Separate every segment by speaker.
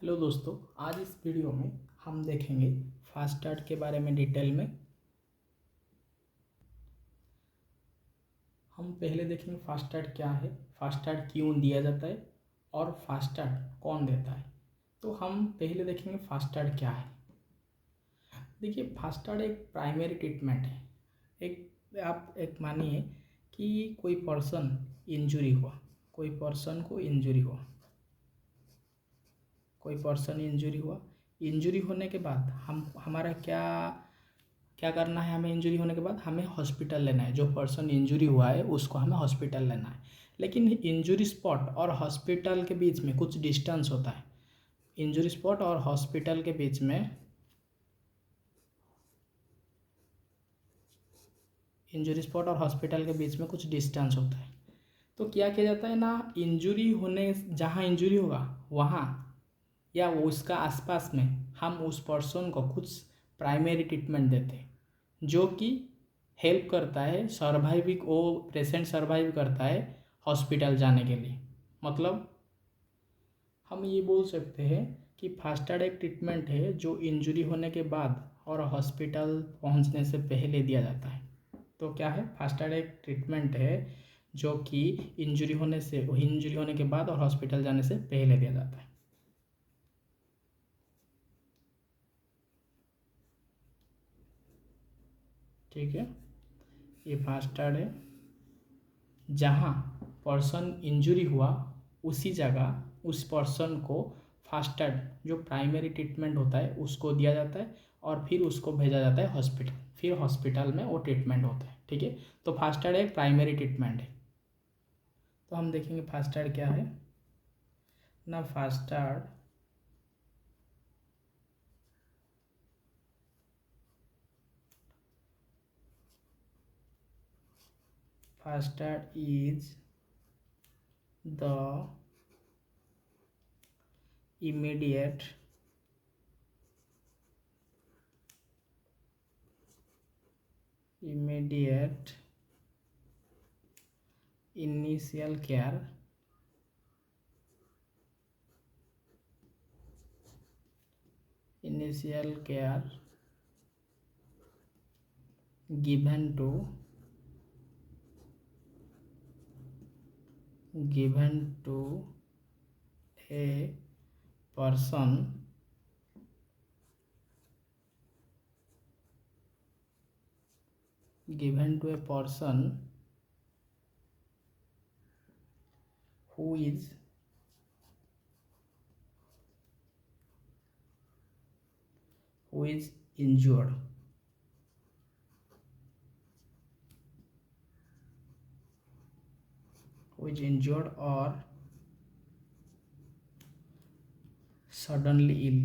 Speaker 1: Hello दोस्तों, आज इस वीडियो में हम देखेंगे फास्ट स्टार्ट के बारे में डिटेल में। हम पहले देखेंगे फास्ट स्टार्ट क्या है, फास्ट स्टार्ट क्यों दिया जाता है और फास्ट स्टार्ट कौन देता है। तो हम पहले देखेंगे फास्ट स्टार्ट क्या है। देखिए, फास्ट स्टार्ट एक प्राइमरी ट्रीटमेंट है। एक मानिए कि कोई पर्सन इंजरी हुआ, कोई पर्सन इंजरी हुआ। इंजरी होने के बाद हमारा क्या क्या करना है। हमें इंजरी होने के बाद हमें हॉस्पिटल लेना है। जो पर्सन इंजरी हुआ है उसको हमें हॉस्पिटल लेना है। लेकिन इंजरी स्पॉट और हॉस्पिटल के बीच में कुछ डिस्टेंस होता है। इंजरी स्पॉट और हॉस्पिटल के बीच में कुछ डिस्टेंस होता है। तो क्या किया जाता है ना, इंजरी होने जहाँ इंजरी होगा वहाँ या वो उसका आसपास में हम उस पर्सन को कुछ प्राइमरी ट्रीटमेंट देते हैं, जो कि हेल्प करता है सर्वाइविंग, वो पेशेंट सर्वाइव करता है हॉस्पिटल जाने के लिए। मतलब हम ये बोल सकते हैं कि फास्ट एड एक ट्रीटमेंट है जो इंजरी होने के बाद और हॉस्पिटल पहुंचने से पहले दिया जाता है। तो क्या है, फास्ट एड एक ट्रीटमेंट है जो कि इंजरी होने के बाद और हॉस्पिटल जाने से पहले दिया जाता है। ठीक है, ये फास्ट एड है। जहाँ पर्सन इंजरी हुआ उसी जगह उस पर्सन को फास्ट एड जो प्राइमरी ट्रीटमेंट होता है उसको दिया जाता है और फिर उसको भेजा जाता है हॉस्पिटल। फिर हॉस्पिटल में वो ट्रीटमेंट होता है। ठीक है, तो फास्ट एड एक प्राइमरी ट्रीटमेंट है। तो हम देखेंगे फास्ट एड क्या है ना। First aid is the immediate initial care given to a person who is injured or suddenly ill।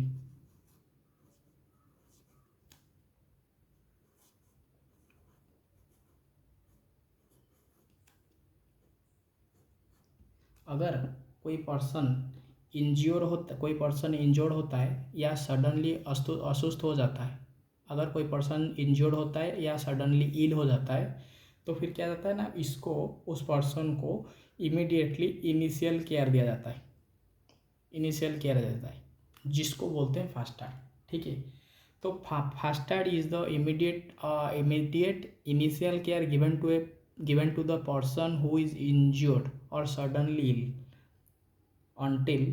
Speaker 1: अगर कोई पर्सन इंजर्ड होता है या सडनली असुस्थ हो जाता है, अगर कोई पर्सन इंजर्ड होता है या सडनली इल हो जाता है, तो फिर क्या जाता है ना, उस पर्सन को इमीडिएटली इनिशियल केयर दिया जाता है। जिसको बोलते हैं फास्ट एड। ठीक है, तो first aid is the immediate initial care given to the person who is injured or suddenly ill until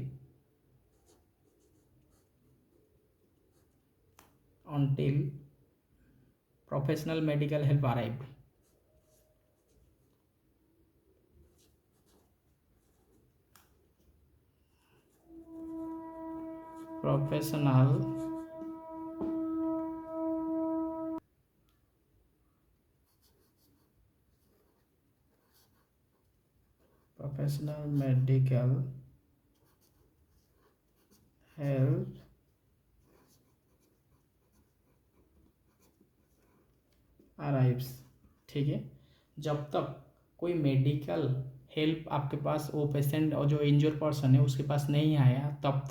Speaker 1: professional medical help arrived। professional medical help arrives। ठीक है, जब तक कोई मेडिकल हेल्प आपके पास, वो पेशेंट और जो इंजर्ड पर्सन है उसके पास नहीं आया, तब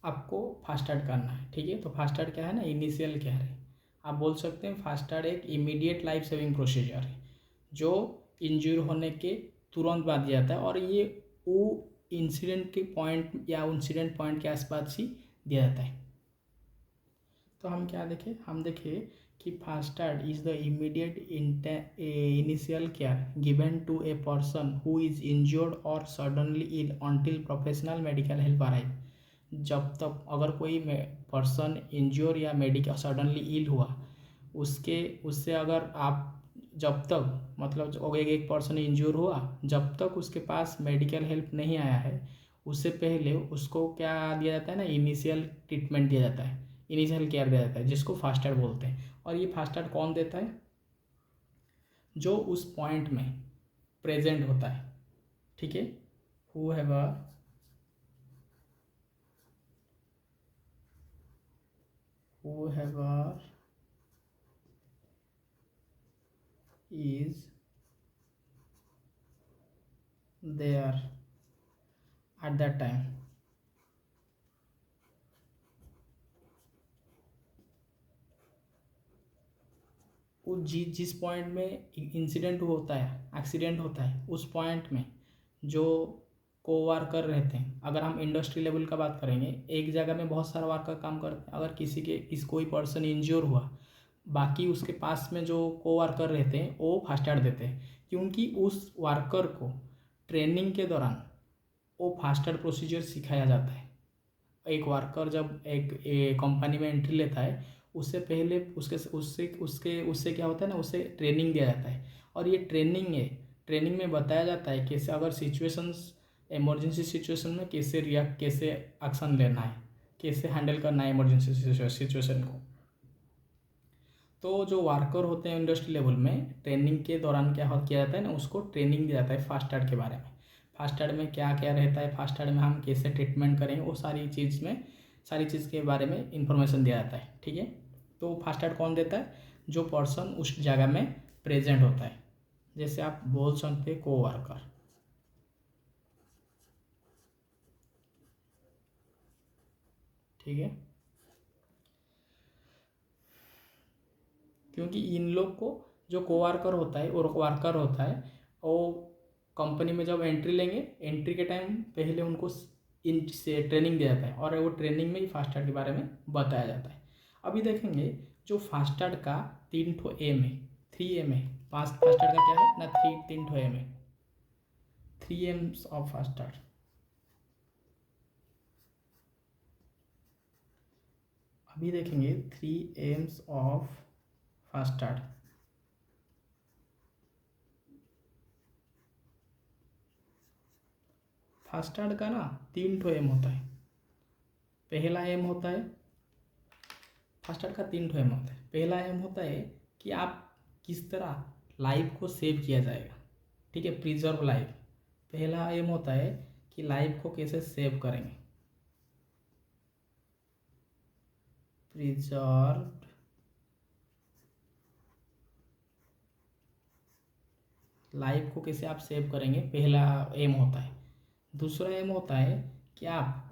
Speaker 1: आपको फास्ट एड करना है। ठीक है, तो फास्ट एड क्या है ना, इनिशियल केयर है। आप बोल सकते हैं फास्ट एड एक इमीडिएट लाइफ सेविंग प्रोसीजर है जो इंजर होने के तुरंत बाद दिया जाता है। और ये वो इंसिडेंट के पॉइंट या इंसिडेंट पॉइंट के आसपास ही दिया जाता है। तो हम क्या देखें, हम देखें कि first aid is the immediate initial care given to a person who is injured और suddenly ill until professional medical help arrive. जब तक अगर कोई पर्सन इंज्योर या मेडिकल सडनली इल हुआ, उसके उससे अगर आप जब तक मतलब एक पर्सन इंज्योर हुआ, जब तक उसके पास मेडिकल हेल्प नहीं आया है, उससे पहले उसको क्या दिया जाता है ना, इनिशियल ट्रीटमेंट दिया जाता है, इनिशियल केयर दिया जाता है, जिसको फास्ट एड बोलते हैं। और ये फास्ट एड कौन देता है? जो उस पॉइंट में प्रेजेंट होता है, ठीक है, whoever is there at that time। वो जिस पॉइंट में इंसिडेंट होता है, एक्सीडेंट होता है, उस पॉइंट में जो वर्कर रहते हैं, अगर हम इंडस्ट्री लेवल का बात करेंगे, एक जगह में बहुत सारा वर्कर काम करते हैं, अगर कोई पर्सन इंज्योर हुआ, बाकी उसके पास में जो वर्कर रहते हैं वो फास्ट एड देते हैं, क्योंकि उस वर्कर को ट्रेनिंग के दौरान वो फास्ट एड प्रोसीजर सिखाया जाता है। एक वर्कर जब एक कंपनी में एंट्री लेता है, उससे पहले उससे क्या होता है ना, उससे ट्रेनिंग दिया जाता है। और ये ट्रेनिंग में बताया जाता है कैसे अगर सिचुएशंस, इमरजेंसी सिचुएशन में कैसे एक्शन लेना है, कैसे हैंडल करना है इमरजेंसी सिचुएशन को। तो जो वर्कर होते हैं इंडस्ट्री लेवल में, ट्रेनिंग के दौरान क्या किया जाता है ना, उसको ट्रेनिंग दिया जाता है फास्ट एड के बारे में। फास्ट एड में क्या क्या रहता है, फास्ट एड में हम कैसे ट्रीटमेंट करेंगे, वो सारी चीज़ के बारे में इंफॉर्मेशन दिया जाता है, ठीक है। तो फास्ट एड कौन देता है? जो पर्सन उस जगह में प्रेजेंट होता है, जैसे आप बोल सकते हैं वर्कर, ठीक है। क्योंकि इन लोग को जो वर्कर होता है और वर्कर होता है, वो कंपनी में जब एंट्री लेंगे, एंट्री के टाइम पहले उनको इन से ट्रेनिंग दिया जाता है, और वो ट्रेनिंग में ही फास्ट एड के बारे में बताया जाता है। अभी देखेंगे जो फास्ट एड का 3 ठो एम है, 3 एम है। फास्ट एड का क्या है ना, 3 ठो एम है, 3 एम्स ऑफ फास्ट एड। अभी देखेंगे 3 aims of first aid. First aid का ना 3 ठो एम होता है। पहला एम होता है, फास्ट एड का 3 ठो एम होता है। पहला एम होता है कि आप किस तरह लाइफ को सेव किया जाएगा, ठीक है, प्रिजर्व लाइफ। पहला एम होता है कि लाइफ को कैसे सेव करेंगे, प्रिजर्व लाइफ को कैसे आप सेव करेंगे, पहला एम होता है। दूसरा एम होता है कि आप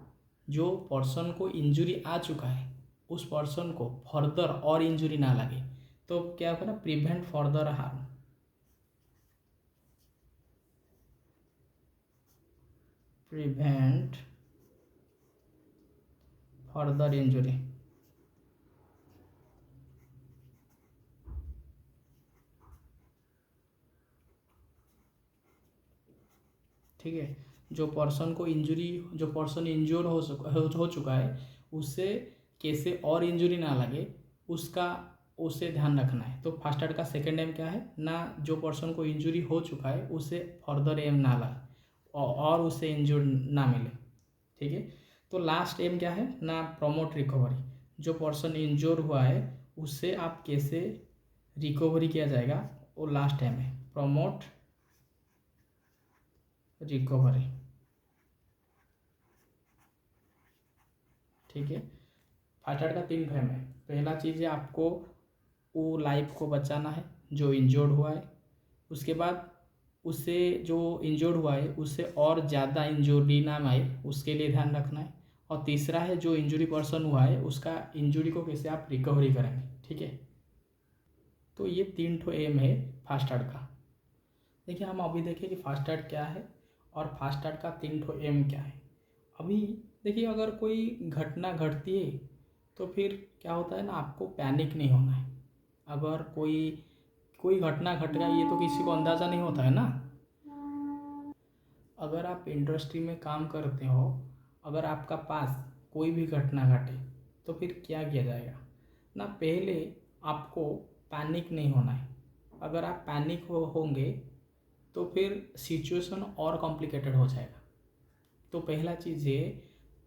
Speaker 1: जो पर्सन को इंजरी आ चुका है, उस पर्सन को फर्दर और इंजरी ना लगे, तो क्या होगा ना, prevent further harm, prevent further injury. ठीक है, जो पर्सन इंजोर हो चुका है, उससे कैसे और इंजरी ना लगे, उससे ध्यान रखना है। तो फास्ट एड का सेकेंड एम क्या है ना, जो पर्सन को इंजरी हो चुका है उससे फर्दर एम ना लगे और उससे इंजूर ना मिले, ठीक है। तो लास्ट एम क्या है ना, प्रमोट रिकवरी। जो पर्सन इंजोर हुआ है उससे आप कैसे रिकवरी किया जाएगा, वो लास्ट एम है, प्रमोट रिकवरी, ठीक है। फास्ट एड का 3 फ्रेम है। पहला चीज़ है आपको वो लाइफ को बचाना है जो इंजर्ड हुआ है, उसके बाद उससे जो इंजर्ड हुआ है उससे और ज़्यादा इंजरी ना आए, उसके लिए ध्यान रखना है। और तीसरा है जो इंजरी पर्सन हुआ है उसका इंजरी को कैसे आप रिकवरी करेंगे, ठीक है। तो ये 3 ठो एम है फास्ट एड का। देखिए हम अभी देखें कि फास्ट एड क्या है और फास्ट स्टार्ट का 3 ठो एम क्या है। अभी देखिए, अगर कोई घटना घटती है तो फिर क्या होता है ना, आपको पैनिक नहीं होना है। अगर कोई कोई घटना घट गई, ये तो किसी को अंदाज़ा नहीं होता है ना। अगर आप इंडस्ट्री में काम करते हो, अगर आपका पास कोई भी घटना घटे तो फिर क्या किया जाएगा ना, पहले आपको पैनिक नहीं होना है। अगर आप पैनिक होंगे तो फिर सिचुएशन और कॉम्प्लिकेटेड हो जाएगा। तो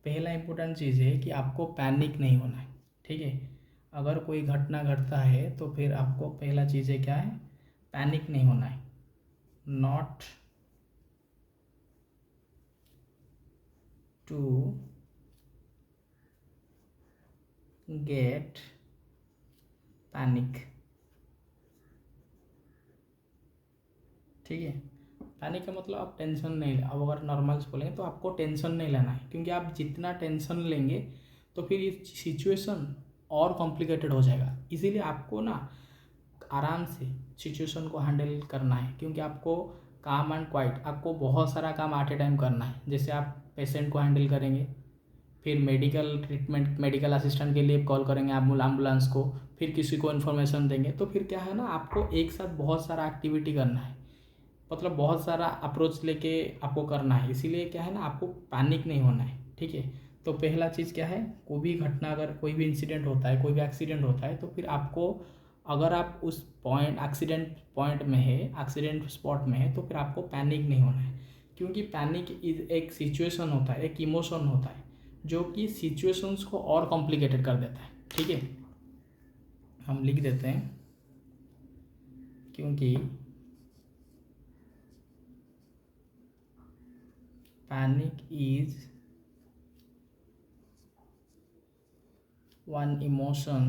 Speaker 1: पहला इम्पोर्टेंट चीज़ है कि आपको पैनिक नहीं होना है, ठीक है। अगर कोई घटना घटता है तो फिर आपको पहला चीज़ है क्या है, पैनिक नहीं होना है। नॉट टू गेट पैनिक, ठीक है। पैनिक का मतलब आप टेंशन नहीं, अब अगर नॉर्मल से बोलेंगे तो आपको टेंशन नहीं लेना है, क्योंकि आप जितना टेंशन लेंगे तो फिर ये सिचुएशन और कॉम्प्लिकेटेड हो जाएगा। इसीलिए आपको ना आराम से सिचुएशन को हैंडल करना है, क्योंकि आपको काम एंड क्वाइट, आपको बहुत सारा काम एट ए टाइम करना है। जैसे आप पेशेंट को हैंडल करेंगे, फिर मेडिकल ट्रीटमेंट, मेडिकल असिस्टेंट के लिए कॉल करेंगे आप एम्बुलेंस को, फिर किसी को इन्फॉर्मेशन देंगे, तो फिर क्या है ना, आपको एक साथ बहुत सारा एक्टिविटी करना है, मतलब बहुत सारा अप्रोच लेके आपको करना है। इसीलिए क्या है ना, आपको पैनिक नहीं होना है, ठीक है। तो पहला चीज़ क्या है, कोई भी घटना, अगर कोई भी इंसिडेंट होता है, कोई भी एक्सीडेंट होता है, तो फिर आपको, अगर आप उस पॉइंट, एक्सीडेंट पॉइंट में है, एक्सीडेंट स्पॉट में है, तो फिर आपको पैनिक नहीं होना है। क्योंकि पैनिक इज एक सिचुएशन होता है, एक इमोशन होता है जो कि सिचुएशंस को और कॉम्प्लिकेटेड कर देता है, ठीक है। हम लिख देते हैं, क्योंकि panic is one emotion,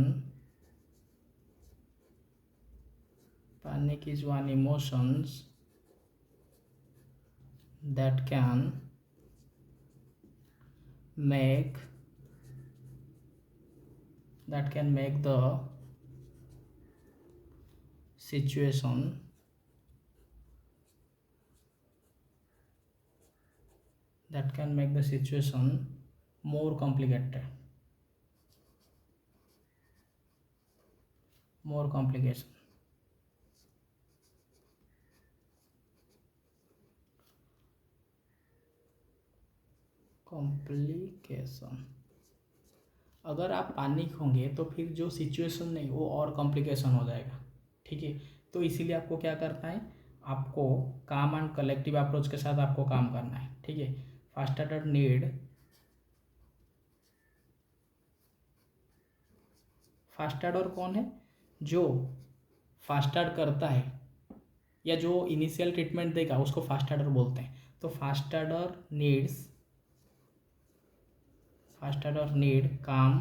Speaker 1: panic is one emotions that can make the situation more complicated, more complication। Complication, अगर आप पैनिक होंगे तो फिर जो सिचुएशन नहीं, वो और कॉम्प्लिकेशन हो जाएगा, ठीक है। तो इसीलिए आपको क्या करना है, आपको काम एंड कलेक्टिव अप्रोच के साथ आपको काम करना है, ठीक है। Fast starter need, fast starter कौन है, जो फास्ट स्टार्ट करता है या जो इनिशियल ट्रीटमेंट देगा उसको फास्ट स्टार्टर बोलते हैं। तो फास्ट स्टार्टर नीड काम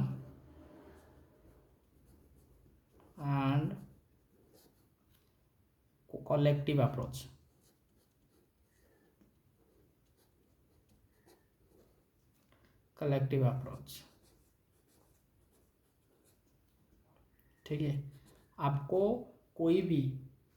Speaker 1: एंड collective approach, ठीक है। आपको कोई भी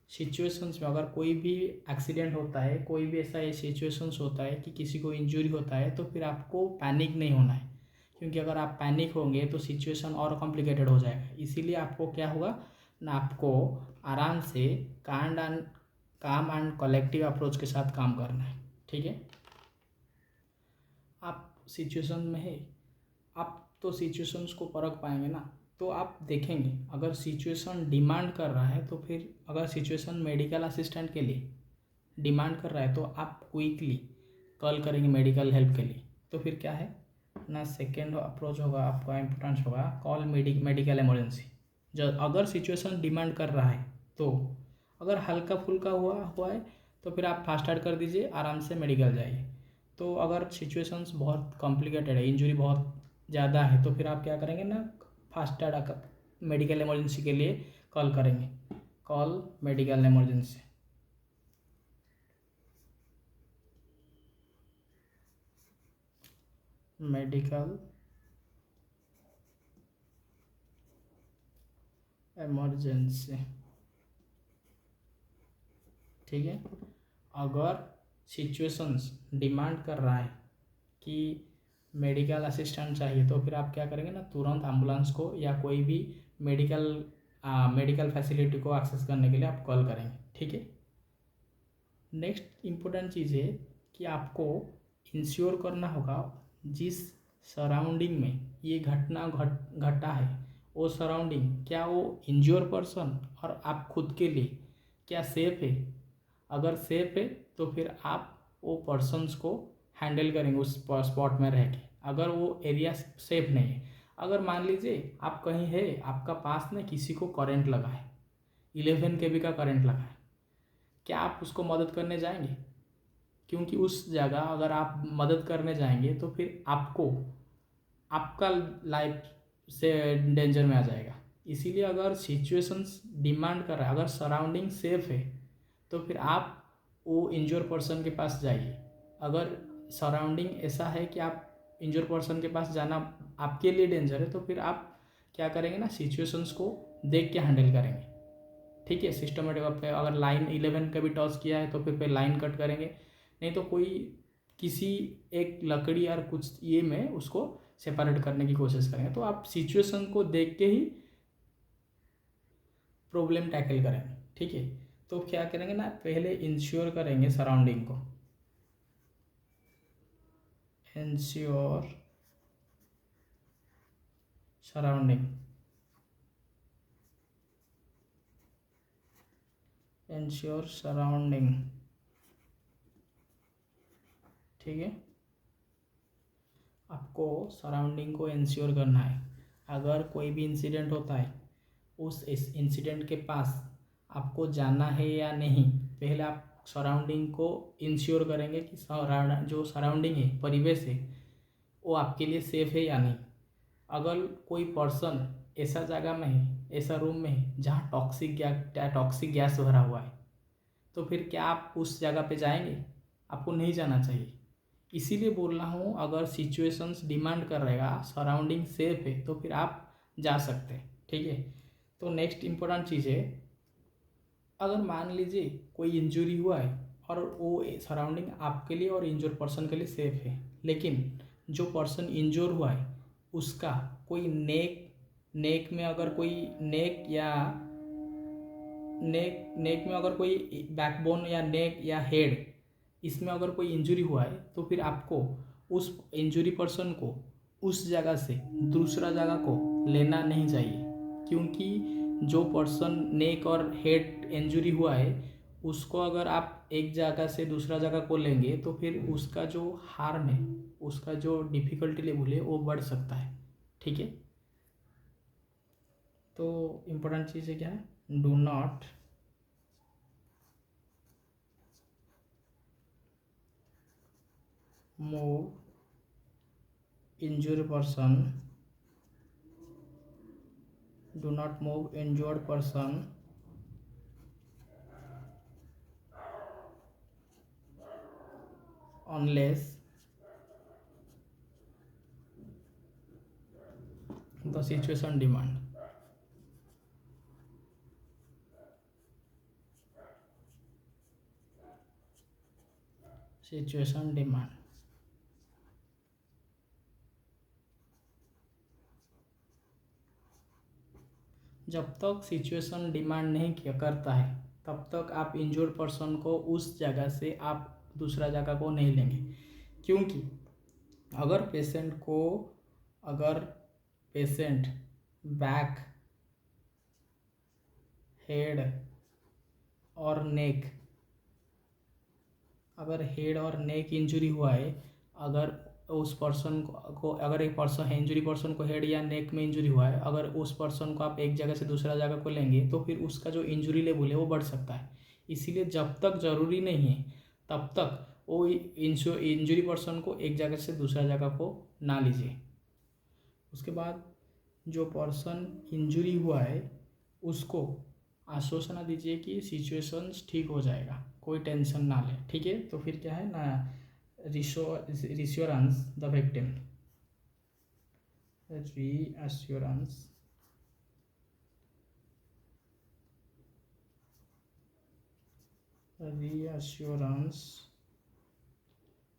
Speaker 1: सिचुएशंस में, अगर कोई भी एक्सीडेंट होता है, कोई भी ऐसा सिचुएशंस होता है कि किसी को इंजरी होता है, तो फिर आपको पैनिक नहीं होना है, क्योंकि अगर आप पैनिक होंगे तो सिचुएशन और कॉम्प्लिकेटेड हो जाएगा। इसीलिए आपको क्या होगा ना, आपको आराम से काम एंड कलेक्टिव अप्रोच के साथ काम करना है, ठीक है। आप सिचुएशन में है, आप तो सिचुएशंस को परख पाएंगे ना। तो आप देखेंगे, अगर सिचुएशन डिमांड कर रहा है, तो फिर अगर सिचुएशन मेडिकल असिस्टेंट के लिए डिमांड कर रहा है, तो आप क्विकली कॉल करेंगे मेडिकल हेल्प के लिए। तो फिर क्या है ना, सेकेंड अप्रोच होगा आपका, इम्पोर्टेंस होगा कॉल मेडिकल इमरजेंसी। जब अगर सिचुएशन डिमांड कर रहा है, तो अगर हल्का फुल्का हुआ है तो फिर आप फास्ट स्टार्ट कर दीजिए, आराम से मेडिकल जाइए। तो अगर सिचुएशंस बहुत कॉम्प्लिकेटेड है, इंजरी बहुत ज़्यादा है, तो फिर आप क्या करेंगे ना, फास्ट स्टार्ट मेडिकल इमरजेंसी के लिए कॉल करेंगे, call medical emergency. Medical emergency, ठीक है। अगर सिचुएशंस डिमांड कर रहा है कि मेडिकल असिस्टेंट चाहिए, तो फिर आप क्या करेंगे ना, तुरंत एम्बुलेंस को या कोई भी मेडिकल फैसिलिटी को एक्सेस करने के लिए आप कॉल करेंगे। ठीक है। नेक्स्ट इम्पोर्टेंट चीज़ है कि आपको इंश्योर करना होगा जिस सराउंडिंग में ये घटना घटा है वो सराउंडिंग, क्या वो इंज्योर पर्सन और आप खुद के लिए क्या सेफ है। अगर सेफ है तो फिर आप वो पर्सन्स को हैंडल करेंगे उस स्पॉट में रह के। अगर वो एरिया सेफ नहीं है, अगर मान लीजिए आप कहीं है, आपका पास में किसी को करंट लगा है, 11 kV का करंट लगा है, क्या आप उसको मदद करने जाएंगे? क्योंकि उस जगह अगर आप मदद करने जाएंगे तो फिर आपको आपका लाइफ से डेंजर में आ जाएगा। इसीलिए अगर सिचुएशंस डिमांड कर रहा है, अगर सराउंडिंग सेफ है तो फिर आप वो इंजोर पर्सन के पास जाइए। अगर सराउंडिंग ऐसा है कि आप इंजोर पर्सन के पास जाना आपके लिए डेंजर है तो फिर आप क्या करेंगे ना, सिचुएशंस को देख के हैंडल करेंगे। ठीक है। सिस्टमेटिक पे अगर लाइन 11 का भी टॉस किया है तो फिर लाइन कट करेंगे, नहीं तो कोई किसी एक लकड़ी और कुछ ये में उसको सेपरेट करने की कोशिश करेंगे। तो आप सिचुएशन को देख के ही प्रॉब्लम टैकल करेंगे। ठीक है। तो क्या करेंगे ना, पहले इंश्योर करेंगे सराउंडिंग को, इंश्योर सराउंडिंग, इंश्योर सराउंडिंग। ठीक है। आपको सराउंडिंग को इंश्योर करना है। अगर कोई भी इंसिडेंट होता है, उस इंसिडेंट के पास आपको जाना है या नहीं, पहले आप सराउंडिंग को इंश्योर करेंगे कि जो सराउंडिंग है, परिवेश है, वो आपके लिए सेफ है या नहीं। अगर कोई पर्सन ऐसा जगह में है, ऐसा रूम में है जहाँ टॉक्सिक गैस भरा हुआ है, तो फिर क्या आप उस जगह पे जाएंगे? आपको नहीं जाना चाहिए। इसीलिए बोल रहा हूँ, अगर सिचुएशंस डिमांड कर रहेगा, सराउंडिंग सेफ है तो फिर आप जा सकते हैं। ठीक है। तो नेक्स्ट इम्पोर्टेंट चीज़ है, अगर मान लीजिए कोई इंजरी हुआ है और वो सराउंडिंग आपके लिए और इंजोर पर्सन के लिए सेफ है, लेकिन जो पर्सन इंजोर हुआ है उसका कोई नेक में अगर कोई नेक में अगर कोई बैकबोन या नेक या हेड, इसमें अगर कोई इंजरी हुआ है तो फिर आपको उस इंजरी पर्सन को उस जगह से दूसरा जगह को लेना नहीं चाहिए। क्योंकि जो पर्सन नेक और हेड इंजरी हुआ है उसको अगर आप एक जगह से दूसरा जगह को लेंगे तो फिर उसका जो हार्म है, उसका जो डिफ़िकल्टी लेवल है वो बढ़ सकता है। ठीक है। तो इम्पोर्टेंट चीज़ है क्या है, do not move injured person, do not move injured person unless the situation demand। Situation demand, जब तक सिचुएशन डिमांड नहीं किया करता है तब तक आप इंजर्ड पर्सन को उस जगह से आप दूसरा जगह को नहीं लेंगे। क्योंकि अगर पेशेंट बैक, हेड और नेक, अगर हेड और नेक इंजरी हुआ है, अगर उस पर्सन को अगर एक पर्सन इंजरी पर्सन को हेड या नेक में इंजरी हुआ है, अगर उस पर्सन को आप एक जगह से दूसरा जगह को लेंगे तो फिर उसका जो इंजरी लेवल है वो बढ़ सकता है। इसीलिए जब तक ज़रूरी नहीं है तब तक वो इंजरी पर्सन को एक जगह से दूसरा जगह को ना लीजिए। उसके बाद जो पर्सन इंजरी हुआ है उसको आश्वासन दीजिए कि सिचुएशंस ठीक हो जाएगा, कोई टेंशन ना ले। ठीक है। तो फिर क्या है ना, reassurance the victim, reassurance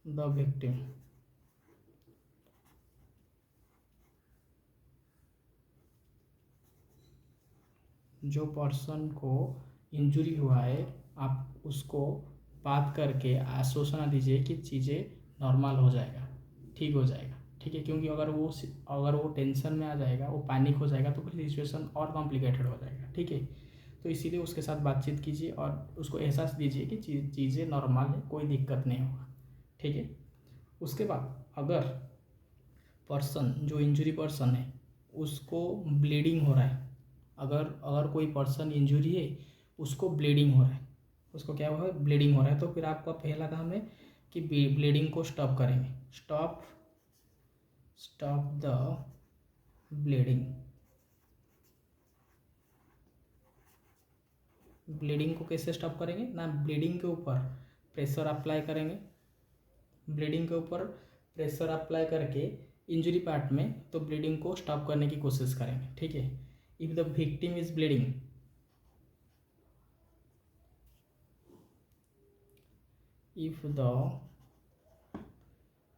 Speaker 1: the victim, जो पर्सन को इंजरी हुआ है आप उसको बात करके आश्वासन दीजिए कि चीज़ें नॉर्मल हो जाएगा, ठीक हो जाएगा, ठीक है। क्योंकि अगर वो टेंशन में आ जाएगा, वो पैनिक हो जाएगा, तो फिर सिचुएशन और कॉम्प्लिकेटेड हो जाएगा, ठीक है। तो इसीलिए उसके साथ बातचीत कीजिए और उसको एहसास दीजिए कि चीज़ें नॉर्मल है, कोई दिक्कत नहीं होगा, ठीक है। उसके बाद अगर पर्सन जो इंजरी पर्सन है उसको ब्लीडिंग हो रहा है, अगर अगर कोई पर्सन इंजरी है उसको ब्लीडिंग हो रहा है, उसको क्या हुआ है, ब्लीडिंग हो रहा है, तो फिर आपका पहला काम है कि ब्लीडिंग को स्टॉप करेंगे। Stop the bleeding. ब्लीडिंग को कैसे स्टॉप करेंगे ना, ब्लीडिंग के ऊपर प्रेशर अप्लाई करेंगे, ब्लीडिंग के ऊपर प्रेशर अप्लाई करके इंजरी पार्ट में तो ब्लीडिंग को स्टॉप करने की कोशिश करेंगे, ठीक है। If the victim is bleeding, if the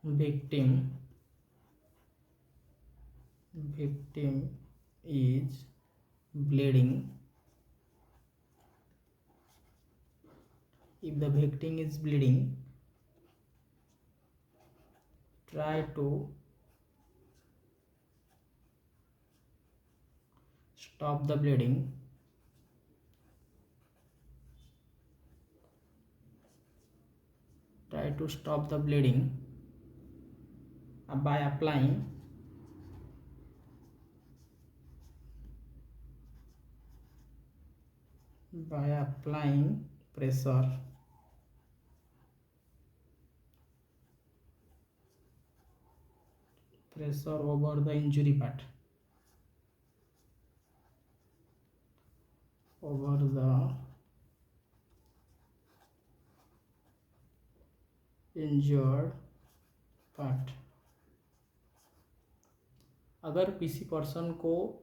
Speaker 1: victim is bleeding, if the victim is bleeding, try to stop the bleeding by applying pressure over the injury part, over the injured part। अगर किसी person को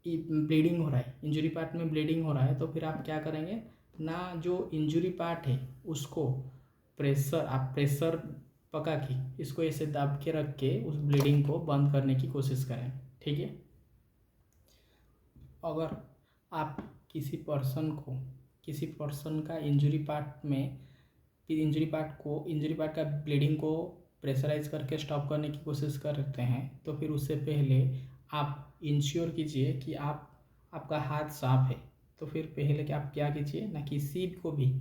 Speaker 1: bleeding हो रहा है, injury part में bleeding हो रहा है, तो फिर आप क्या करेंगे ना, जो इंजरी पार्ट है उसको प्रेशर पका के इसको ऐसे दाब के रख के उस ब्लीडिंग को बंद करने की कोशिश करें, ठीक है। अगर आप किसी पर्सन का इंजरी पार्ट का ब्लीडिंग को प्रेशराइज करके स्टॉप करने की कोशिश करते हैं, तो फिर उससे पहले आप इंश्योर कीजिए कि आपका हाथ साफ है। तो फिर पहले कि आप क्या कीजिए ना, किसी को भी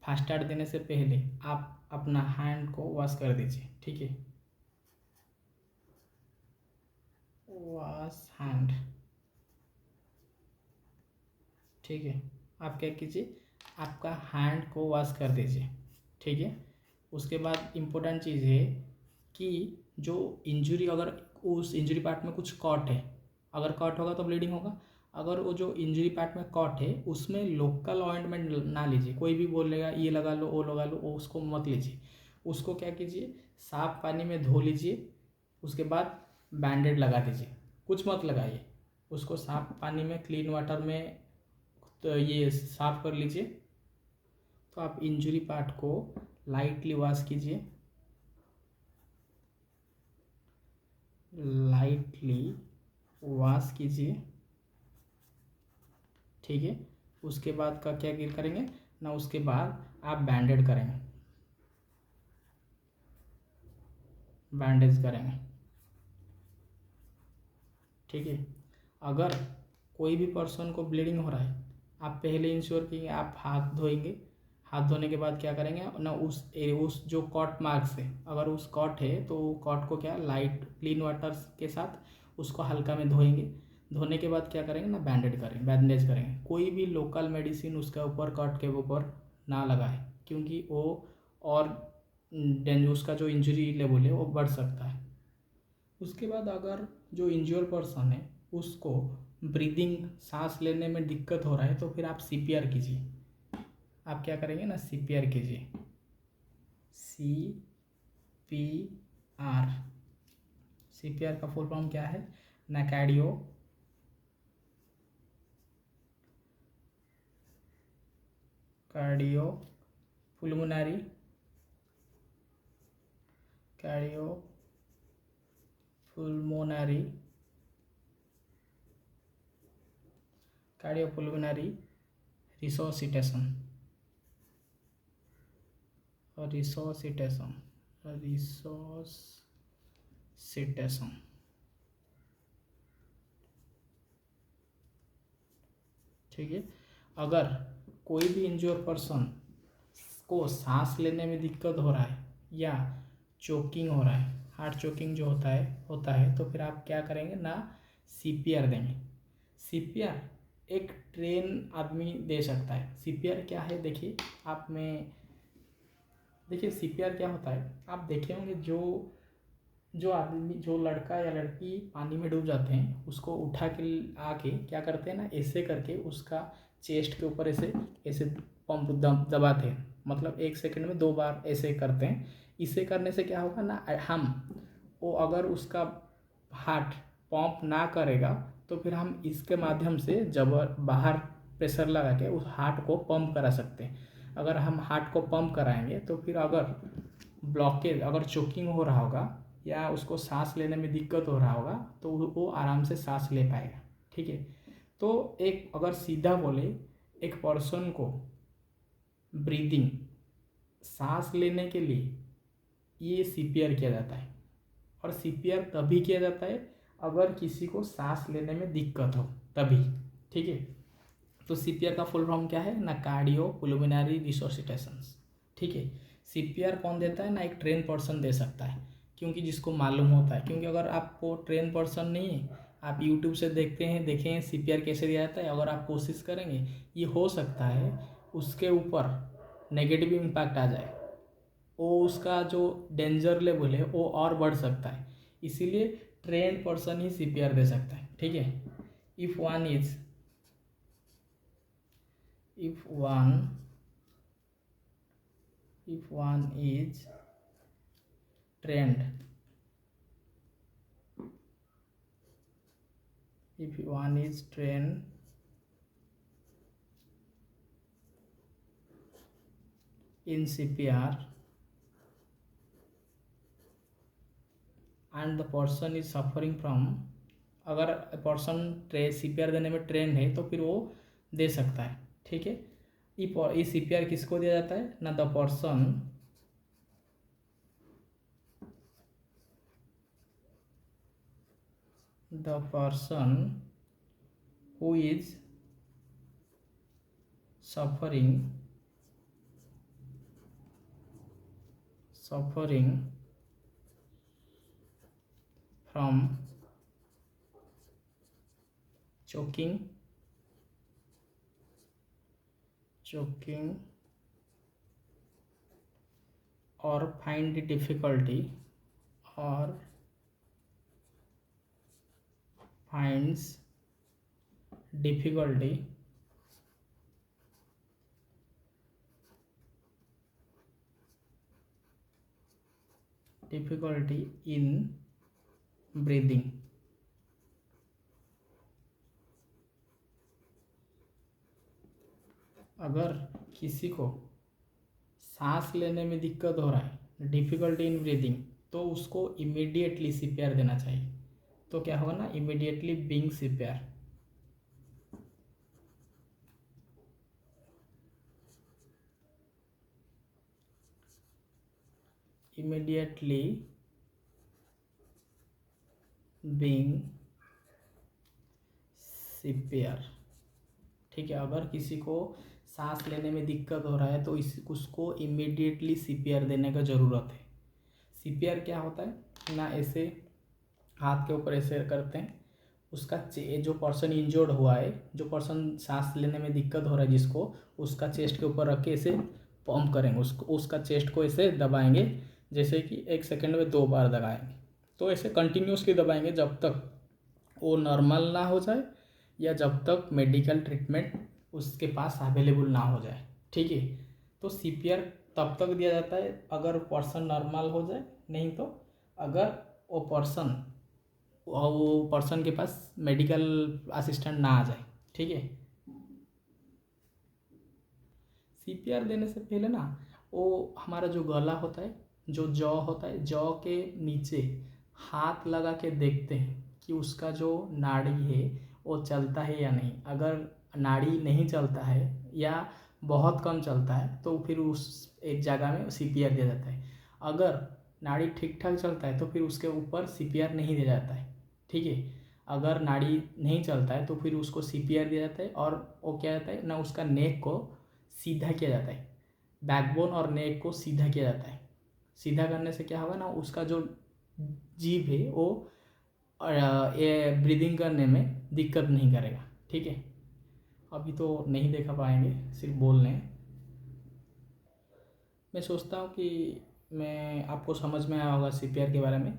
Speaker 1: फास्ट एड देने से पहले आप अपना हैंड को वॉश कर दीजिए, ठीक है। वॉश हैंड, ठीक है। आप क्या कीजिए, आपका हैंड को वॉश कर दीजिए, ठीक है। उसके बाद इम्पोर्टेंट चीज़ है कि जो इंजरी, अगर उस इंजरी पार्ट में कुछ कॉट है, अगर कॉट होगा तो ब्लीडिंग होगा। अगर वो जो इंजरी पार्ट में कॉट है उसमें लोकल ऑइंटमेंट ना लीजिए, कोई भी बोलेगा ये लगा लो वो लगा लो, वो उसको मत लीजिए। उसको क्या कीजिए, साफ पानी में धो लीजिए, उसके बाद बैंडेड लगा दीजिए, कुछ मत लगाइए। उसको साफ पानी में क्लीन वाटर में तो ये साफ कर लीजिए। तो आप इंजरी पार्ट को लाइटली वॉश कीजिए, ठीक है। उसके बाद का क्या करेंगे ना, उसके बाद आप बैंडेज करेंगे, ठीक है। अगर कोई भी पर्सन को ब्लीडिंग हो रहा है, आप पहले इंश्योर कीजिए आप हाथ धोएंगे। हाथ धोने के बाद क्या करेंगे ना, उस जो कॉट मार्क्स है, अगर उस कॉट है तो कॉट को क्या लाइट क्लीन वाटर के साथ उसको हल्का में धोएंगे। धोने के बाद क्या करेंगे ना, बैंडेज करेंगे। कोई भी लोकल मेडिसिन उसके ऊपर कॉट के ऊपर ना लगाए, क्योंकि वो और उसका जो इंजरी लेवल है वो बढ़ सकता है। उसके बाद अगर जो इंज्योर पर्सन है उसको ब्रीदिंग, सांस लेने में दिक्कत हो रहा है, तो फिर आप सीपीआर कीजिए। आप क्या करेंगे ना, सीपीआर कीजिए, सीपीआर। सीपीआर का फुल फॉर्म क्या है ना, कार्डियो पुल्मोनरी कार्डियोपुल्मोनरी रिसोसिटेशन ठीक है। अगर कोई भी इंज्योर पर्सन को सांस लेने में दिक्कत हो रहा है या चोकिंग हो रहा है, हार्ट चोकिंग जो होता है तो फिर आप क्या करेंगे ना, सीपीआर देंगे। सीपीआर एक ट्रेन आदमी दे सकता है। सीपीआर क्या है देखिए, देखिए सीपीआर क्या होता है, आप देखे होंगे जो आदमी, जो लड़का या लड़की पानी में डूब जाते हैं उसको उठा के आके क्या करते हैं ना, ऐसे करके उसका चेस्ट के ऊपर ऐसे ऐसे पंप दबाते हैं, मतलब 1 सेकंड में 2 बार ऐसे करते हैं। इसे करने से क्या होगा ना, वो अगर उसका हार्ट पंप ना करेगा तो फिर हम इसके माध्यम से बाहर प्रेशर लगा के उस हार्ट को पंप करा सकते हैं। अगर हम हार्ट को पंप कराएंगे तो फिर अगर ब्लॉकेज, अगर चोकिंग हो रहा होगा या उसको सांस लेने में दिक्कत हो रहा होगा तो वो आराम से सांस ले पाएगा। ठीक है। तो एक अगर सीधा बोले, एक पर्सन को ब्रीदिंग, सांस लेने के लिए ये सीपीआर किया जाता है। और सीपीआर तभी किया जाता है अगर किसी को सांस लेने में दिक्कत हो तभी। ठीक है। तो सीपीआर का फुल फॉर्म क्या है ना, कार्डियोपुल्मोनरी रिसोसिटेशन। ठीक है। सीपीआर कौन देता है ना, एक ट्रेन पर्सन दे सकता है, क्योंकि जिसको मालूम होता है। क्योंकि अगर आपको ट्रेन पर्सन नहीं है, आप यूट्यूब से देखें सीपीआर कैसे दिया जाता है, अगर आप कोशिश करेंगे, ये हो सकता है उसके ऊपर नेगेटिव इम्पैक्ट आ जाए, वो उसका जो डेंजर लेवल है वो और बढ़ सकता है। इसीलिए ट्रेन पर्सन ही सीपीआर दे सकता है। ठीक है। If one is trained, if one is trained in CPR and the person is suffering from, अगर पर्सन सीपीआर देने में ट्रेंड है तो फिर वो दे सकता है। ठीक है। ये सीपीआर किसको दिया जाता है ना, the person who is suffering from choking or finds difficulty in breathing। अगर किसी को सांस लेने में दिक्कत हो रहा है, डिफिकल्टी इन ब्रीदिंग, तो उसको इमीडिएटली सीपीआर देना चाहिए। तो क्या होगा ना, immediately being CPR. Immediately being CPR. ठीक है। अगर किसी को सांस लेने में दिक्कत हो रहा है तो उसको इमीडिएटली सीपीआर देने का ज़रूरत है। सीपीआर क्या होता है ना, ऐसे हाथ के ऊपर ऐसे करते हैं, उसका जो पर्सन इंजर्ड हुआ है, जो पर्सन सांस लेने में दिक्कत हो रहा है जिसको, उसका चेस्ट के ऊपर रख के ऐसे पंप करेंगे, उसका चेस्ट को ऐसे दबाएंगे, जैसे कि 1 सेकंड में 2 बार दबाएंगे। तो ऐसे कंटिन्यूसली दबाएंगे जब तक वो नॉर्मल ना हो जाए या जब तक मेडिकल ट्रीटमेंट उसके पास अवेलेबल ना हो जाए। ठीक है। तो सीपीआर तब तक दिया जाता है अगर पर्सन नॉर्मल हो जाए, नहीं तो अगर वो पर्सन के पास मेडिकल असिस्टेंट ना आ जाए। ठीक है। सीपीआर देने से पहले ना, वो हमारा जो गला होता है जो जॉ होता है, जॉ के नीचे हाथ लगा के देखते हैं कि उसका जो नाड़ी है वो चलता है या नहीं। अगर नाड़ी नहीं चलता है या बहुत कम चलता है तो फिर उस एक जगह में सीपीआर दिया जाता है। अगर नाड़ी ठीक ठाक चलता है तो फिर उसके ऊपर सीपीआर नहीं दिया जाता है। ठीक है, अगर नाड़ी नहीं चलता है तो फिर उसको सीपीआर दिया जाता है और वो क्या जाता है ना, उसका नेक को सीधा किया जाता है, बैकबोन और नेक को सीधा किया जाता है। सीधा करने से क्या होगा ना, उसका जो जीभ है वो ये ब्रीदिंग करने में दिक्कत नहीं करेगा। ठीक है, अभी तो नहीं देखा पाएंगे, सिर्फ बोलने। मैं सोचता हूँ कि मैं आपको समझ में आया होगा सीपीआर के बारे में।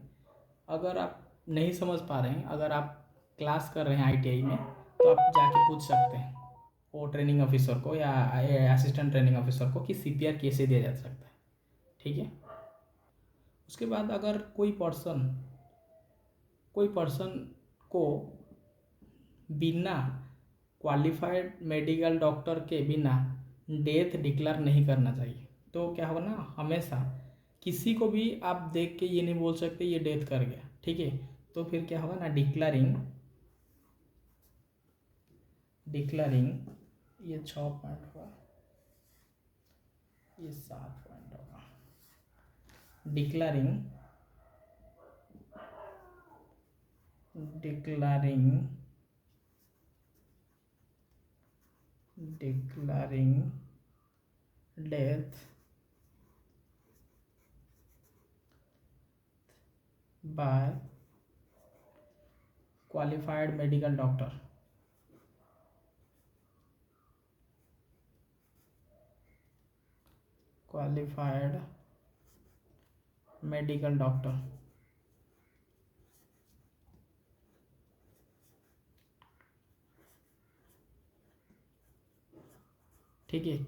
Speaker 1: अगर आप नहीं समझ पा रहे हैं, अगर आप क्लास कर रहे हैं आईटीआई में, तो आप जाके पूछ सकते हैं वो ट्रेनिंग ऑफिसर को या असिस्टेंट ट्रेनिंग ऑफिसर को कि सीपीआर कैसे दिया जा सकता है। ठीक है, उसके बाद अगर कोई पर्सन को बिना क्वालिफाइड मेडिकल डॉक्टर के बिना डेथ डिक्लेयर नहीं करना चाहिए। तो क्या होगा ना, हमेशा किसी को भी आप देख के ये नहीं बोल सकते ये डेथ कर गया। ठीक है, तो फिर क्या होगा ना, डिक्लेयरिंग ये 6 पॉइंट होगा, ये 7 पॉइंट होगा। Declaring death by qualified medical doctor. Qualified medical doctor. ठीक है,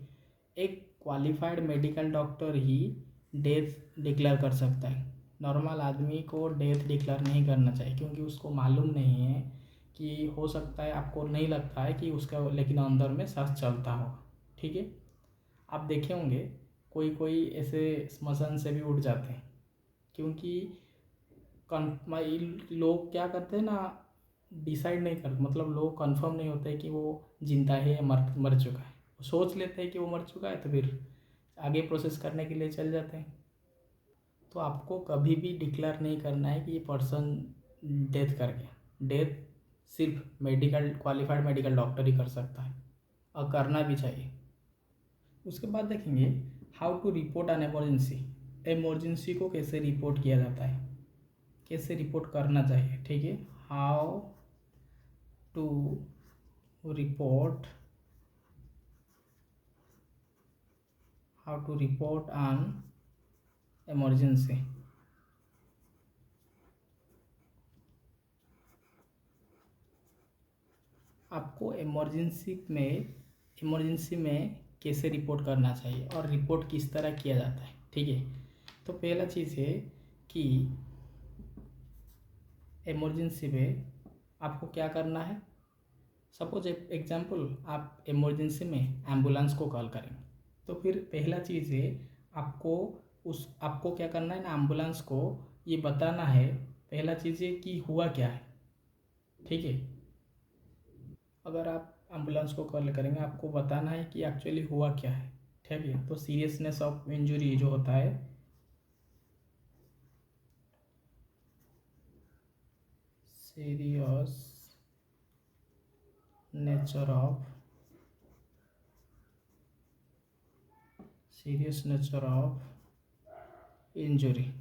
Speaker 1: एक क्वालिफाइड मेडिकल डॉक्टर ही डेथ डिक्लेयर कर सकता है। नॉर्मल आदमी को डेथ डिक्लेयर नहीं करना चाहिए, क्योंकि उसको मालूम नहीं है कि हो सकता है, आपको नहीं लगता है कि उसका लेकिन अंदर में सांस चलता होगा। ठीक है, आप देखे होंगे कोई कोई ऐसे स्मशान से भी उठ जाते हैं, क्योंकि लोग क्या करते हैं ना, डिसाइड नहीं करते, मतलब लोग कंफर्म नहीं होते कि वो जिंदा है या मर मर चुका है। वो सोच लेते हैं कि वो मर चुका है तो फिर आगे प्रोसेस करने के लिए चल जाते हैं। तो आपको कभी भी डिक्लेयर नहीं करना है कि ये पर्सन डेथ कर गया। डेथ सिर्फ मेडिकल क्वालिफाइड मेडिकल डॉक्टर ही कर सकता है, और करना भी चाहिए। उसके बाद देखेंगे how to report an emergency. Emergency को कैसे रिपोर्ट किया जाता है, कैसे रिपोर्ट करना चाहिए। ठीक है, how to report on emergency. आपको इमरजेंसी में कैसे रिपोर्ट करना चाहिए और रिपोर्ट किस तरह किया जाता है। ठीक है, तो पहला चीज़ है कि इमरजेंसी में आपको क्या करना है। सपोज एग्जांपल, आप इमरजेंसी में एम्बुलेंस को कॉल करेंगे, तो फिर पहला चीज़ है आपको क्या करना है ना, एम्बुलेंस को ये बताना है। पहला चीज़ है कि हुआ क्या है। ठीक है, अगर आप एम्बुलेंस को कॉल करेंगे, आपको बताना है कि एक्चुअली हुआ क्या है। ठीक है, तो सीरियसनेस ऑफ इंजरी जो होता है, सीरियस नेचर ऑफ इंजरी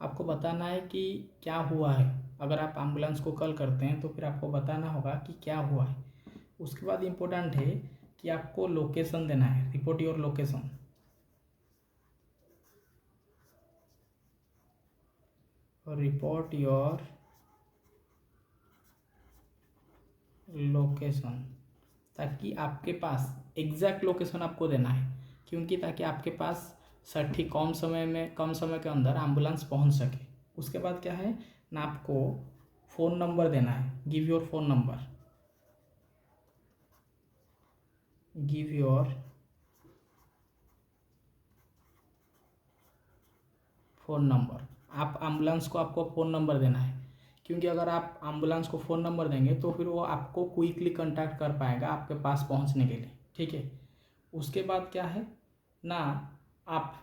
Speaker 1: आपको बताना है कि क्या हुआ है। अगर आप एम्बुलेंस को कॉल करते हैं तो फिर आपको बताना होगा कि क्या हुआ है। उसके बाद इम्पोर्टेंट है कि आपको लोकेशन देना है, report your location. Report your location, ताकि आपके पास एग्जैक्ट लोकेशन आपको देना है, क्योंकि ताकि आपके पास सटीक कम समय के अंदर एम्बुलेंस पहुंच सके। उसके बाद क्या है ना, आपको फ़ोन नंबर देना है। Give your phone number, give your phone number, आप एम्बुलेंस को आपको फ़ोन नंबर देना है, क्योंकि अगर आप एम्बुलेंस को फ़ोन नंबर देंगे तो फिर वो आपको क्विकली कांटेक्ट कर पाएगा आपके पास पहुंचने के लिए, ठीक है। उसके बाद क्या है ना, आप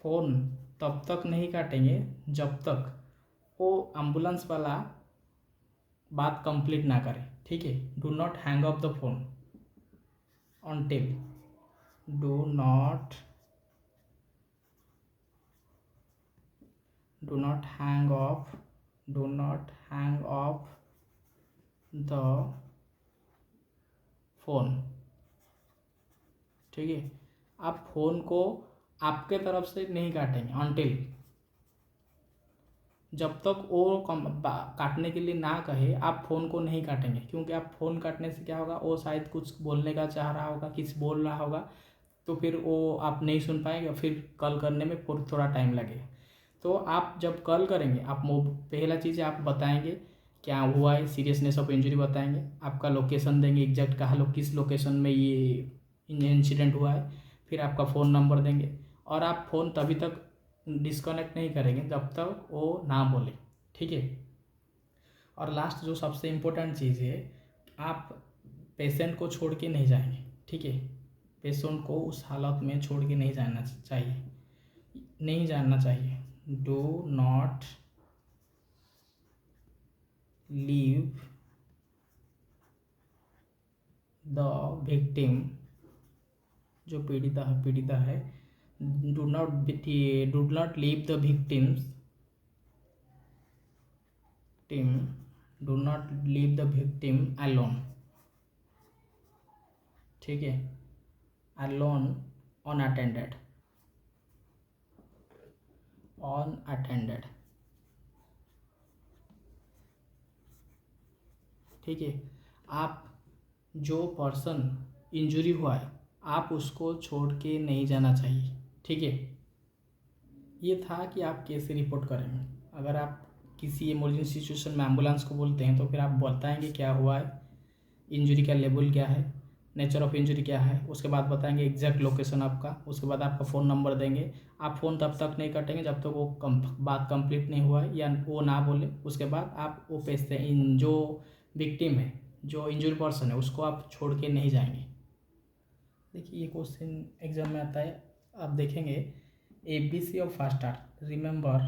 Speaker 1: फ़ोन तब तक नहीं काटेंगे जब तक वो एम्बुलेंस वाला बात कंप्लीट ना करे, ठीक है। Do not hang up the phone until, do not hang off, do not hang off the phone, ठीक है। आप फ़ोन को आपके तरफ से नहीं काटेंगे until, जब तक वो काटने के लिए ना कहे आप फ़ोन को नहीं काटेंगे, क्योंकि आप फ़ोन काटने से क्या होगा, वो शायद कुछ बोलने का चाह रहा होगा, किस बोल रहा होगा, तो फिर वो आप नहीं सुन पाएंगे, फिर कॉल करने में थोड़ा टाइम लगेगा। तो आप जब कॉल करेंगे, आप पहला चीज़ आप बताएंगे क्या हुआ है, सीरियसनेस ऑफ इंजरी बताएंगे, आपका लोकेशन देंगे, एग्जैक्ट कहाँ किस लोकेशन में ये इंसिडेंट हुआ है, फिर आपका फ़ोन नंबर देंगे, और आप फ़ोन तभी तक डिस्कनेक्ट नहीं करेंगे जब तक वो ना बोले, ठीक है। और लास्ट जो सबसे इम्पोर्टेंट चीज़ है, आप पेशेंट को छोड़ के नहीं जाएंगे, ठीक है। पेशेंट को उस हालत में छोड़ के नहीं जाना चाहिए, नहीं जाना चाहिए। Do not leave the victim, जो पीड़िता है, do not leave the victims team, do not leave the victim alone, ठीक है, अलोन अनअटेंडेड, ठीक है। आप जो पर्सन इंजरी हुआ है आप उसको छोड़ के नहीं जाना चाहिए, ठीक है। ये था कि आप कैसे रिपोर्ट करेंगे। अगर आप किसी इमरजेंसी सिचुएशन में एम्बुलेंस को बोलते हैं तो फिर आप बताएंगे क्या हुआ है, इंजरी का लेवल क्या है, नेचर ऑफ इंजरी क्या है, उसके बाद बताएंगे एग्जैक्ट लोकेशन आपका, उसके बाद आपका फ़ोन नंबर देंगे। आप फ़ोन तब तक नहीं काटेंगे जब तक वो बात कंप्लीट नहीं हुआ है या वो ना बोले। उसके बाद आप वो पेशेंट जो विक्टिम है, जो इंजरी पर्सन है, उसको आप छोड़ के नहीं जाएंगे। देखिए ये क्वेश्चन एग्जाम में आता है, आप देखेंगे ABC of fast art, remember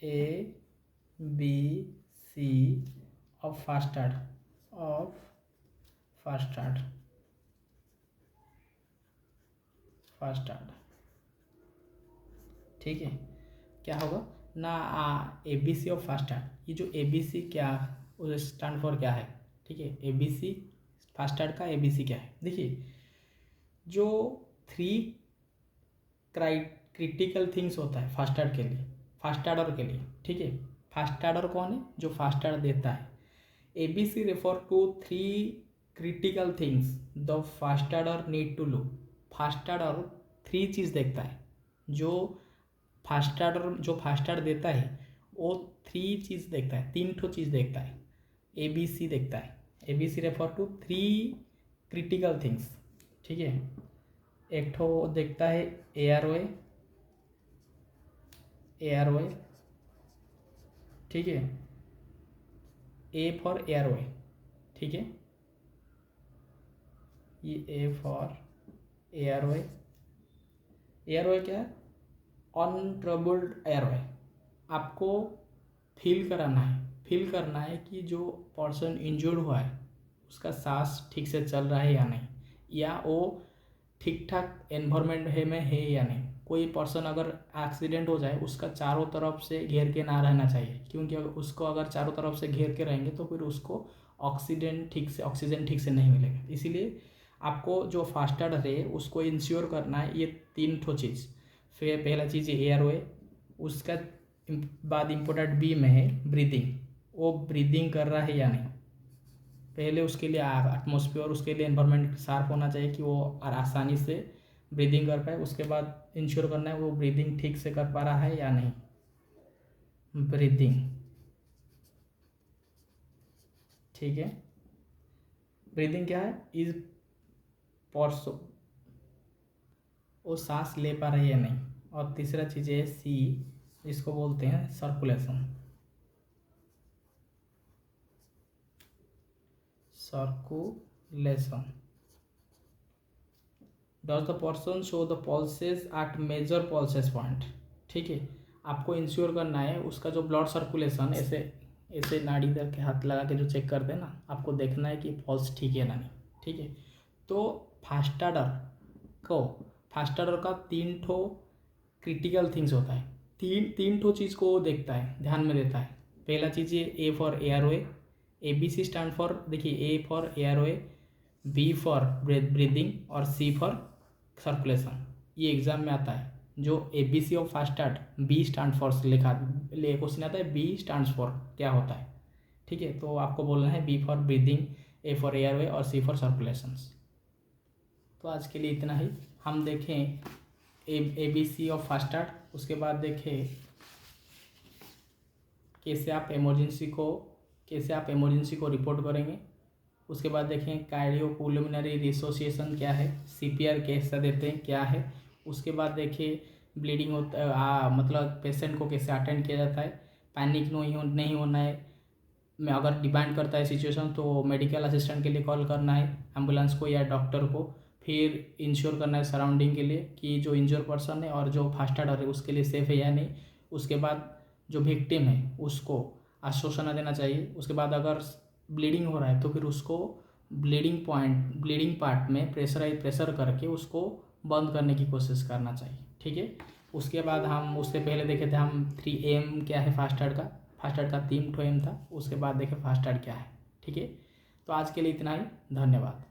Speaker 1: ABC of fast art, fast art, ठीक है। क्या होगा ना, ABC ऑफ फास्ट आर्ट, ये जो ABC क्या स्टैंड फॉर क्या है, ठीक है। ABC फास्ट आर्ट का ABC क्या है, देखिए जो 3 क्रिटिकल थिंग्स होता है फास्ट आर्ट के लिए, फास्ट आर्डर के लिए, ठीक है। फास्ट आर्डर कौन है, जो फास्ट आर्डर देता है। ABC refer to 3 critical things the first aider need to look. First aider 3 चीज़ देखता है, जो फास्ट आर्डर देता है वो 3 चीज़ देखता है, 3 ठो चीज़ देखता है, ABC देखता है। ABC refer to 3 critical things, ठीक है। एक ठो देखता है एयरवे, ठीक है, A फॉर एयरवे, ठीक है, ये A फॉर एयरवे। एयरवे क्या है, अनट्रबल्ड एयरवे। आपको फील करना है कि जो पर्सन इंजर्ड हुआ है उसका सांस ठीक से चल रहा है या नहीं, या वो ठीक ठाक एनवायरनमेंट में है या नहीं। कोई पर्सन अगर एक्सीडेंट हो जाए उसका चारों तरफ से घेर के ना रहना चाहिए, क्योंकि उसको अगर चारों तरफ से घेर के रहेंगे तो फिर उसको ऑक्सीजन ठीक से नहीं मिलेगा। इसीलिए आपको जो फास्ट आर्डर है उसको इंश्योर करना है ये 3 ठो चीज़। फिर पहला चीज़ है एयरवे, उसका बाद इम्पोर्टेंट बी में है ब्रीदिंग, वो ब्रीदिंग कर रहा है या नहीं। पहले उसके लिए एटमॉस्फेयर, उसके लिए एनवायरनमेंट शार्प होना चाहिए कि वो आसानी से ब्रीदिंग कर पाए। उसके बाद इंश्योर करना है वो ब्रीदिंग ठीक से कर पा रहा है या नहीं। ब्रीदिंग, ठीक है। ब्रीदिंग क्या है, इज वो सांस ले पा रही है नहीं। और तीसरा चीज़ है सी, इसको बोलते हैं circulation. Circulation does the person show the pulses at major pulses point. ठीक है, आपको इंश्योर करना है उसका जो ब्लड सर्कुलेशन, ऐसे ऐसे नाड़ी इधर के हाथ लगा के जो चेक करते हैं ना, आपको देखना है कि पल्स ठीक है ना नहीं। ठीक है, तो फास्टाडर का 3 ठो क्रिटिकल थिंग्स होता है। तीन ठो चीज़ को वो देखता है, ध्यान में देता है। पहला चीज़ है A for airway. ABC stand for, देखिए, A for airway, B for breathing और सी फॉर सर्कुलेशन। ये एग्जाम में आता है। जो ABC ऑफ फास्टार्ड, बी स्टैंड फॉर लिखा ले क्वेश्चन आता है, बी स्टैंड फॉर क्या होता है। ठीक है, तो आपको बोलना है B for breathing, A for airway और सी फॉर सर्कुलेशंस। तो आज के लिए इतना ही। हम देखें ABC ऑफ फास्टार्ड, उसके बाद देखें कैसे आप इमरजेंसी को रिपोर्ट करेंगे। उसके बाद देखें कार्डियोपुल्मोनरी रिसोसिएशन क्या है, CPR कैसा देते हैं क्या है। उसके बाद देखिए ब्लीडिंग होता मतलब पेशेंट को कैसे अटेंड किया जाता है। पैनिक नहीं होना है। मैं अगर डिपेंड करता है सिचुएशन तो मेडिकल असिस्टेंट के लिए कॉल करना है, एम्बुलेंस को या डॉक्टर को। फिर इंश्योर करना है सराउंडिंग के लिए कि जो इंजर पर्सन है और जो फास्टार्डर है उसके लिए सेफ़ है या नहीं। उसके बाद जो विक्टिम है उसको आश्वासन देना चाहिए। उसके बाद अगर ब्लीडिंग हो रहा है तो फिर उसको ब्लीडिंग पार्ट में प्रेशर करके उसको बंद करने की कोशिश करना चाहिए। ठीक है, उसके बाद हम उससे पहले देखे थे हम 3 AM क्या है फास्टार्ड का 3 ठो एम था। उसके बाद देखे फास्टार्ड क्या है। ठीक है, तो आज के लिए इतना ही, धन्यवाद।